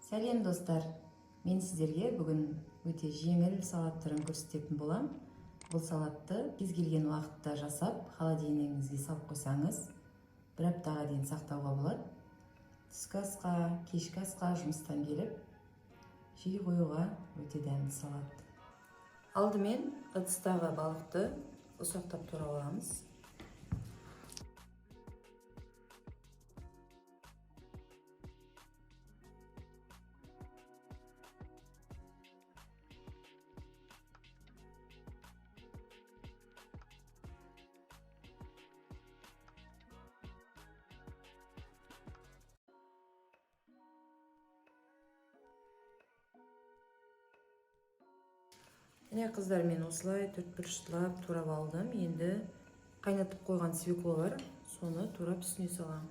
Сәлем достар, мен сіздерге бүгін өте жеңіл салат түрін көрсететін болам. Бұл салатты кез келген уақытта жасап, холодильнигіңізге салып қойсаңыз, бір аптаға дейін сақтауға болады. Түскі асқа, кешкі асқа жұмыстан келіп, жей қоюға өте дәмді салат. Алдымен ыдыстағы балықты ұсақтап турап аламыз. Міне қыздар, мен осылай төртбұрыштылап турап алдым. Енді қайнатып қойған свекло бар, соны турап үстіне салам.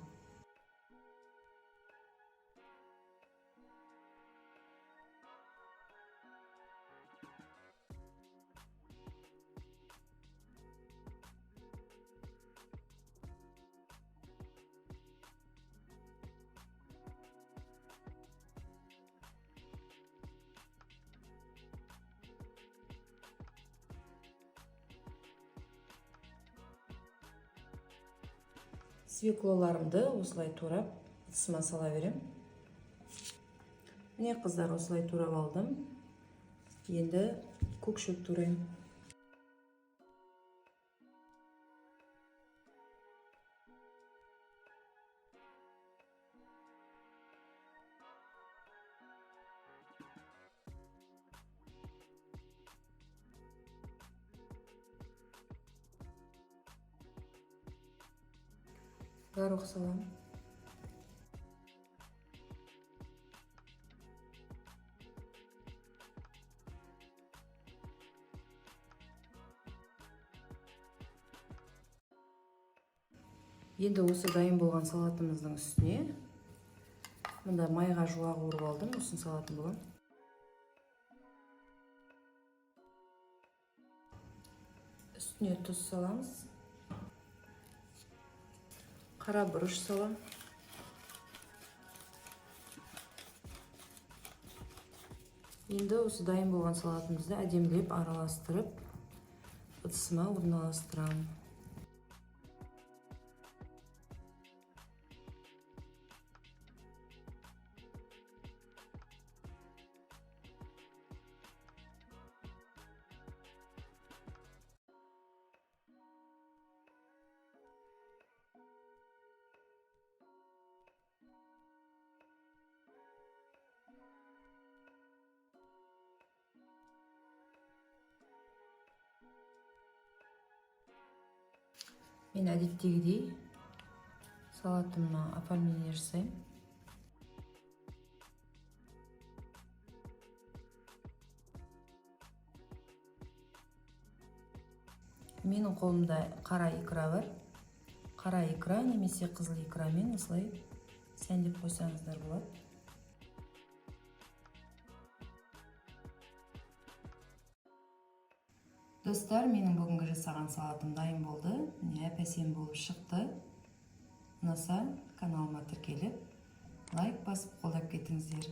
Свеклоларымды осылай турап ыдысыма сала берем. Міне қыздар, осылай турап алдым. Енді көк шөп турайым. Горох салам. Енді осы дайын болған салатымыздың үстіне мында майға жуа қуырып алдым, осыны салатын болам. Үстіне тұз саламыз. Қара бұрыш салам. Енді осы дайын болған салатымызды әдемілеп араластырып, ыдысыма орналастырам. Мен әдеттегідей салатыма оформление жасаймын. Менің қолымда қара икра бар. Қара икра немесе қызыл икрамен осылай сәндеп қойсаңыздар болады. Достар, менің бүгінгі жасаған салатым дайын болды. Міне әп-әсем болып шықты. Ұнаса, каналыма тіркеліп, лайк басып қолдап кетіңіздер.